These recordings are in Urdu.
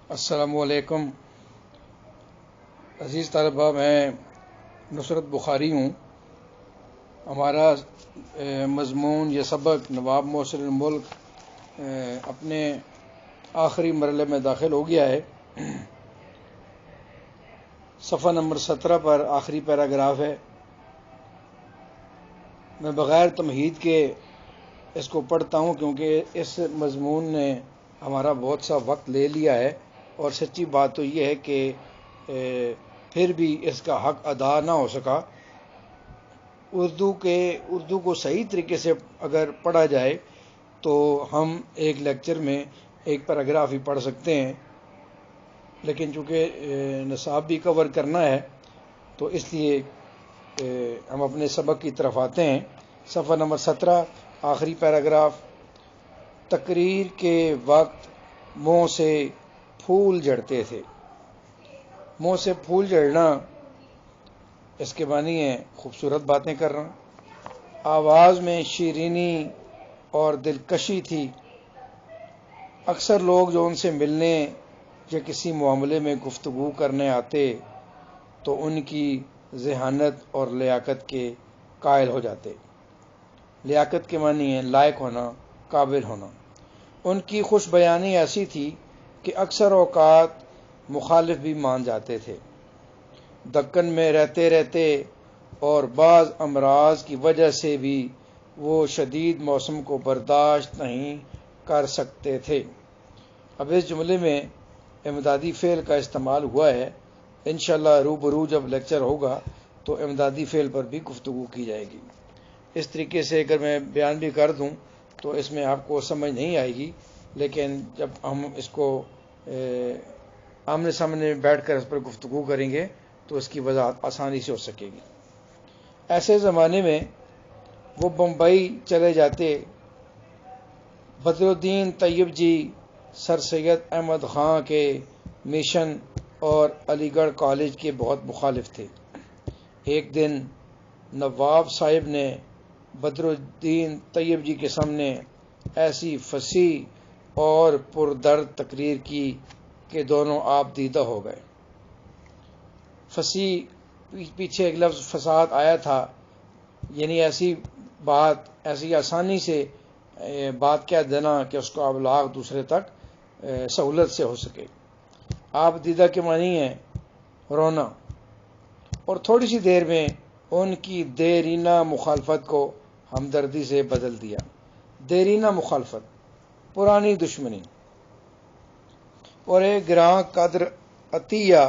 السلام علیکم عزیز طلبہ، میں نصرت بخاری ہوں۔ ہمارا مضمون یہ سبق نواب محسن الملک اپنے آخری مرحلے میں داخل ہو گیا ہے۔ صفحہ نمبر 17 پر آخری پیراگراف ہے۔ میں بغیر تمہید کے اس کو پڑھتا ہوں کیونکہ اس مضمون نے ہمارا بہت سا وقت لے لیا ہے، اور سچی بات تو یہ ہے کہ پھر بھی اس کا حق ادا نہ ہو سکا۔ اردو کو صحیح طریقے سے اگر پڑھا جائے تو ہم ایک لیکچر میں ایک پیراگراف ہی پڑھ سکتے ہیں، لیکن چونکہ نصاب بھی کور کرنا ہے تو اس لیے ہم اپنے سبق کی طرف آتے ہیں۔ صفحہ نمبر 17 آخری پیراگراف۔ تقریر کے وقت منہ سے پھول جھڑتے تھے۔ منہ سے پھول جھڑنا، اس کے معنی ہے خوبصورت باتیں کرنا۔ آواز میں شیرینی اور دلکشی تھی۔ اکثر لوگ جو ان سے ملنے یا کسی معاملے میں گفتگو کرنے آتے تو ان کی ذہانت اور لیاقت کے قائل ہو جاتے۔ لیاقت کے معنی ہے لائق ہونا، قابل ہونا۔ ان کی خوش بیانی ایسی تھی کہ اکثر اوقات مخالف بھی مان جاتے تھے۔ دکن میں رہتے رہتے اور بعض امراض کی وجہ سے بھی وہ شدید موسم کو برداشت نہیں کر سکتے تھے۔ اب اس جملے میں امدادی فعل کا استعمال ہوا ہے۔ انشاءاللہ روبرو جب لیکچر ہوگا تو امدادی فعل پر بھی گفتگو کی جائے گی۔ اس طریقے سے اگر میں بیان بھی کر دوں تو اس میں آپ کو سمجھ نہیں آئے گی، لیکن جب ہم اس کو آمنے سامنے بیٹھ کر اس پر گفتگو کریں گے تو اس کی وضاحت آسانی سے ہو سکے گی۔ ایسے زمانے میں وہ بمبئی چلے جاتے۔ بدر الدین طیب جی سر سید احمد خان کے مشن اور علی گڑھ کالج کے بہت مخالف تھے۔ ایک دن نواب صاحب نے بدر الدین طیب جی کے سامنے ایسی فصیح اور پردرد تقریر کی کہ دونوں آپ دیدہ ہو گئے۔ فصیح پیچھے ایک لفظ فصاحت آیا تھا، یعنی ایسی بات، ایسی آسانی سے بات کہہ دینا کہ اس کو ابلاغ دوسرے تک سہولت سے ہو سکے۔ آپ دیدہ کے معنی ہے رونا، اور تھوڑی سی دیر میں ان کی دیرینہ مخالفت کو ہمدردی سے بدل دیا۔ دیرینہ مخالفت، پرانی دشمنی، اور ایک گراں قدر عطیہ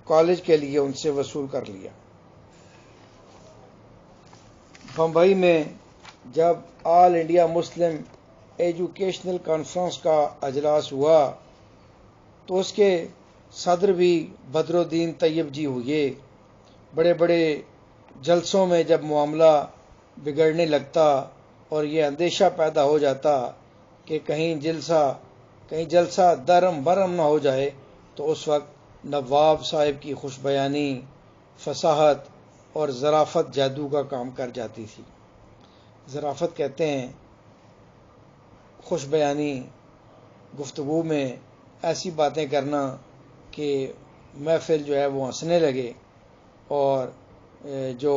کالج کے لیے ان سے وصول کر لیا۔ بمبئی میں جب آل انڈیا مسلم ایجوکیشنل کانفرنس کا اجلاس ہوا تو اس کے صدر بھی بدر الدین طیب جی ہوئے۔ بڑے بڑے جلسوں میں جب معاملہ بگڑنے لگتا اور یہ اندیشہ پیدا ہو جاتا کہ کہیں جلسہ درم برم نہ ہو جائے تو اس وقت نواب صاحب کی خوش بیانی، فصاحت اور ظرافت جادو کا کام کر جاتی تھی۔ ظرافت کہتے ہیں خوش بیانی، گفتگو میں ایسی باتیں کرنا کہ محفل جو ہے وہ ہنسنے لگے، اور جو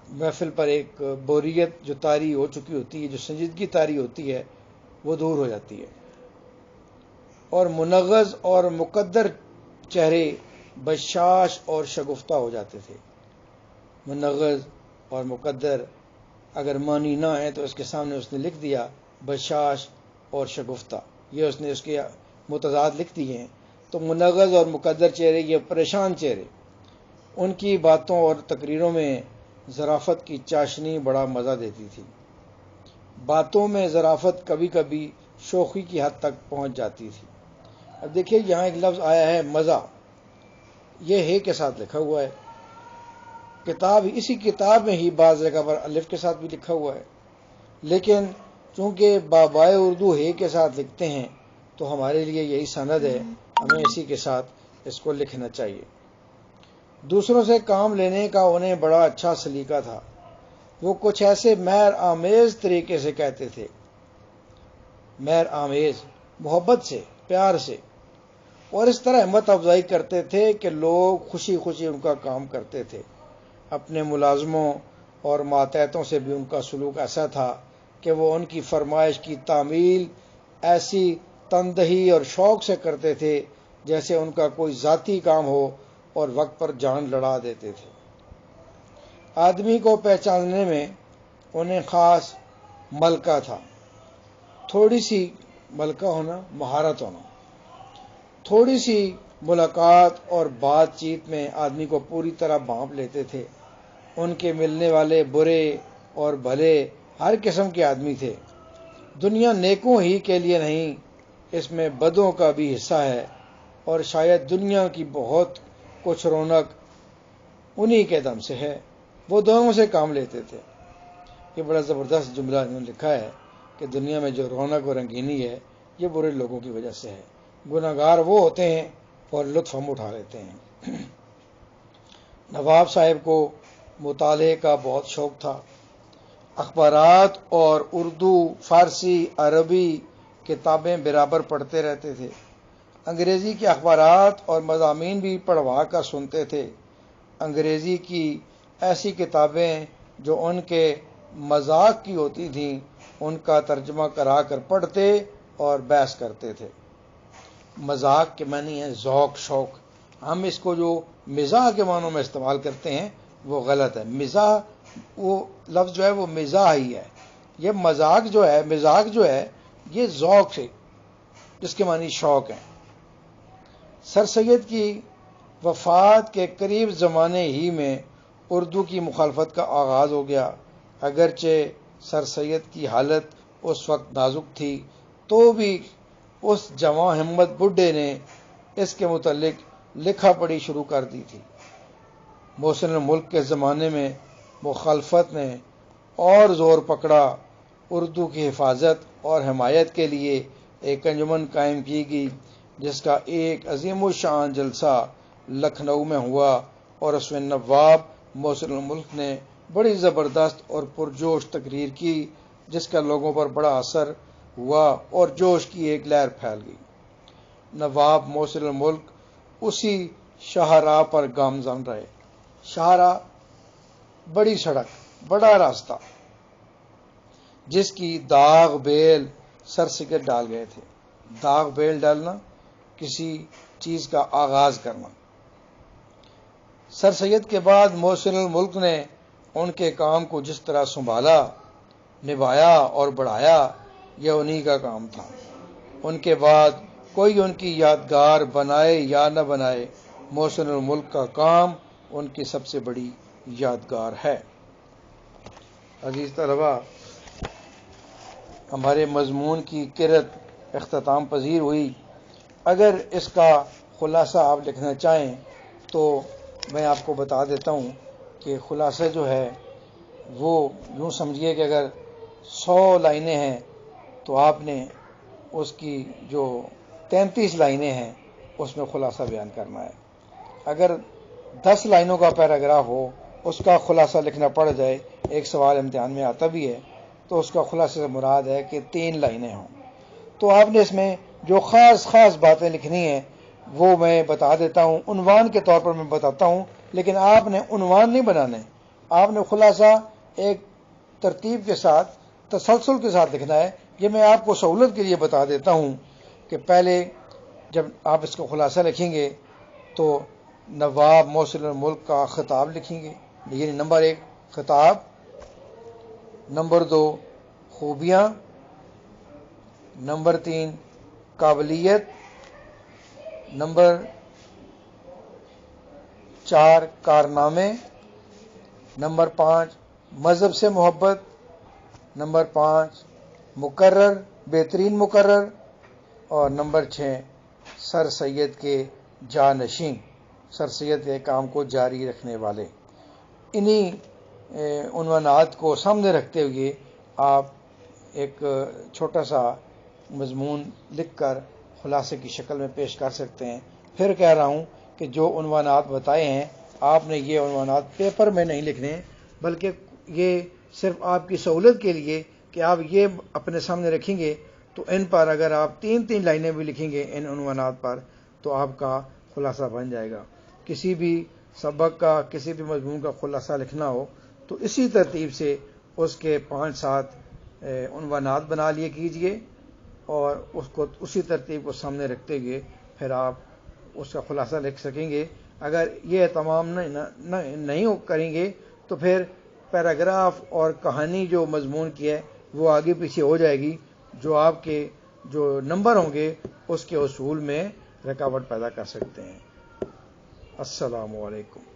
محفل پر ایک بوریت جو طاری ہو چکی ہوتی ہے، جو سنجیدگی طاری ہوتی ہے، وہ دور ہو جاتی ہے، اور منغز اور مقدر چہرے بشاش اور شگفتہ ہو جاتے تھے۔ منغز اور مقدر اگر معنی نہ ہے تو اس کے سامنے اس نے لکھ دیا بشاش اور شگفتہ، یہ اس نے اس کے متضاد لکھ دیے ہیں۔ تو منغز اور مقدر چہرے، یہ پریشان چہرے، ان کی باتوں اور تقریروں میں ظرافت کی چاشنی بڑا مزہ دیتی تھی۔ باتوں میں ظرافت کبھی کبھی شوخی کی حد تک پہنچ جاتی تھی۔ اب دیکھیے یہاں ایک لفظ آیا ہے مزہ، یہ ہے کے ساتھ لکھا ہوا ہے۔ اسی کتاب میں ہی بعض جگہ پر الف کے ساتھ بھی لکھا ہوا ہے، لیکن چونکہ بابائے اردو ہے کے ساتھ لکھتے ہیں تو ہمارے لیے یہی سند ہے، ہمیں اسی کے ساتھ اس کو لکھنا چاہیے۔ دوسروں سے کام لینے کا انہیں بڑا اچھا سلیقہ تھا۔ وہ کچھ ایسے مہر آمیز طریقے سے کہتے تھے، مہر آمیز، محبت سے، پیار سے، اور اس طرح ہمت افزائی کرتے تھے کہ لوگ خوشی خوشی ان کا کام کرتے تھے۔ اپنے ملازموں اور ماتحتوں سے بھی ان کا سلوک ایسا تھا کہ وہ ان کی فرمائش کی تعمیل ایسی تندہی اور شوق سے کرتے تھے جیسے ان کا کوئی ذاتی کام ہو، اور وقت پر جان لڑا دیتے تھے۔ آدمی کو پہچاننے میں انہیں خاص ملکہ تھا، تھوڑی سی ملکہ ہونا، مہارت ہونا، تھوڑی سی ملاقات اور بات چیت میں آدمی کو پوری طرح بھانپ لیتے تھے۔ ان کے ملنے والے برے اور بھلے ہر قسم کے آدمی تھے۔ دنیا نیکوں ہی کے لیے نہیں، اس میں بدوں کا بھی حصہ ہے، اور شاید دنیا کی بہت کچھ رونق انہی کے دم سے ہے۔ وہ دونوں سے کام لیتے تھے۔ یہ بڑا زبردست جملہ انہوں نے لکھا ہے کہ دنیا میں جو رونق اور رنگینی ہے یہ برے لوگوں کی وجہ سے ہے۔ گناہگار وہ ہوتے ہیں اور لطف ہم اٹھا لیتے ہیں۔ نواب صاحب کو مطالعے کا بہت شوق تھا۔ اخبارات اور اردو، فارسی، عربی کتابیں برابر پڑھتے رہتے تھے۔ انگریزی کے اخبارات اور مضامین بھی پڑھوا کر سنتے تھے۔ انگریزی کی ایسی کتابیں جو ان کے مذاق کی ہوتی تھیں ان کا ترجمہ کرا کر پڑھتے اور بحث کرتے تھے۔ مذاق کے معنی ہے ذوق، شوق۔ ہم اس کو جو مزاح کے معنوں میں استعمال کرتے ہیں وہ غلط ہے۔ مزاح، وہ لفظ جو ہے وہ مزاح ہی ہے۔ یہ مذاق جو ہے، مزاق جو ہے، یہ ذوق ہے جس کے معنی شوق ہے۔ سر سید کی وفات کے قریب زمانے ہی میں اردو کی مخالفت کا آغاز ہو گیا۔ اگرچہ سر سید کی حالت اس وقت نازک تھی تو بھی اس جواں ہمت بڈھے نے اس کے متعلق لکھا پڑھی شروع کر دی تھی۔ محسن الملک کے زمانے میں مخالفت نے اور زور پکڑا۔ اردو کی حفاظت اور حمایت کے لیے ایک انجمن قائم کی گئی جس کا ایک عظیم الشان جلسہ لکھنؤ میں ہوا، اور اس میں نواب محسن الملک نے بڑی زبردست اور پرجوش تقریر کی جس کا لوگوں پر بڑا اثر ہوا اور جوش کی ایک لہر پھیل گئی۔ نواب محسن الملک اسی شاہراہ پر گامزن رہے۔ شاہراہ بڑی سڑک، بڑا راستہ جس کی داغ بیل سر سید ڈال گئے تھے۔ داغ بیل ڈالنا، کسی چیز کا آغاز کرنا۔ سر سید کے بعد محسن الملک نے ان کے کام کو جس طرح سنبھالا، نبھایا اور بڑھایا، یہ انہی کا کام تھا۔ ان کے بعد کوئی ان کی یادگار بنائے یا نہ بنائے، محسن الملک کا کام ان کی سب سے بڑی یادگار ہے۔ عزیز طلبہ، ہمارے مضمون کی قرت اختتام پذیر ہوئی۔ اگر اس کا خلاصہ آپ لکھنا چاہیں تو میں آپ کو بتا دیتا ہوں کہ خلاصہ جو ہے وہ یوں سمجھیے کہ اگر 100 لائنیں ہیں تو آپ نے اس کی جو 33 لائنیں ہیں اس میں خلاصہ بیان کرنا ہے۔ اگر 10 لائنوں کا پیراگراف ہو، اس کا خلاصہ لکھنا پڑ جائے، ایک سوال امتحان میں آتا بھی ہے، تو اس کا خلاصہ سے مراد ہے کہ 3 لائنیں ہوں۔ تو آپ نے اس میں جو خاص باتیں لکھنی ہیں وہ میں بتا دیتا ہوں، عنوان کے طور پر میں بتاتا ہوں، لیکن آپ نے عنوان نہیں بنانے، آپ نے خلاصہ ایک ترتیب کے ساتھ، تسلسل کے ساتھ لکھنا ہے۔ یہ میں آپ کو سہولت کے لیے بتا دیتا ہوں کہ پہلے جب آپ اس کو خلاصہ لکھیں گے تو نواب محسن الملک کا خطاب لکھیں گے، یعنی نمبر 1 خطاب، نمبر 2 خوبیاں، نمبر 3 قابلیت، نمبر 4 کارنامے، نمبر 5 مذہب سے محبت، نمبر 5 مقرر، بہترین مقرر، اور نمبر 6 سر سید کے جانشین، سر سید کے کام کو جاری رکھنے والے۔ انہی عنوانات کو سامنے رکھتے ہوئے آپ ایک چھوٹا سا مضمون لکھ کر خلاصے کی شکل میں پیش کر سکتے ہیں۔ پھر کہہ رہا ہوں کہ جو عنوانات بتائے ہیں آپ نے یہ عنوانات پیپر میں نہیں لکھنے، بلکہ یہ صرف آپ کی سہولت کے لیے کہ آپ یہ اپنے سامنے رکھیں گے تو ان پر اگر آپ 3 لائنیں بھی لکھیں گے ان عنوانات پر تو آپ کا خلاصہ بن جائے گا. کسی بھی سبق کا، کسی بھی مضمون کا خلاصہ لکھنا ہو تو اسی ترتیب سے اس کے 5-7 عنوانات بنا لیے کیجئے، اور اس کو اسی ترتیب کو سامنے رکھتے ہوئے پھر آپ اس کا خلاصہ لکھ سکیں گے. اگر یہ اہتمام نہیں کریں گے تو پھر پیراگراف اور کہانی جو مضمون کی ہے وہ آگے پیچھے ہو جائے گی، جو آپ کے جو نمبر ہوں گے اس کے حصول میں رکاوٹ پیدا کر سکتے ہیں. السلام علیکم.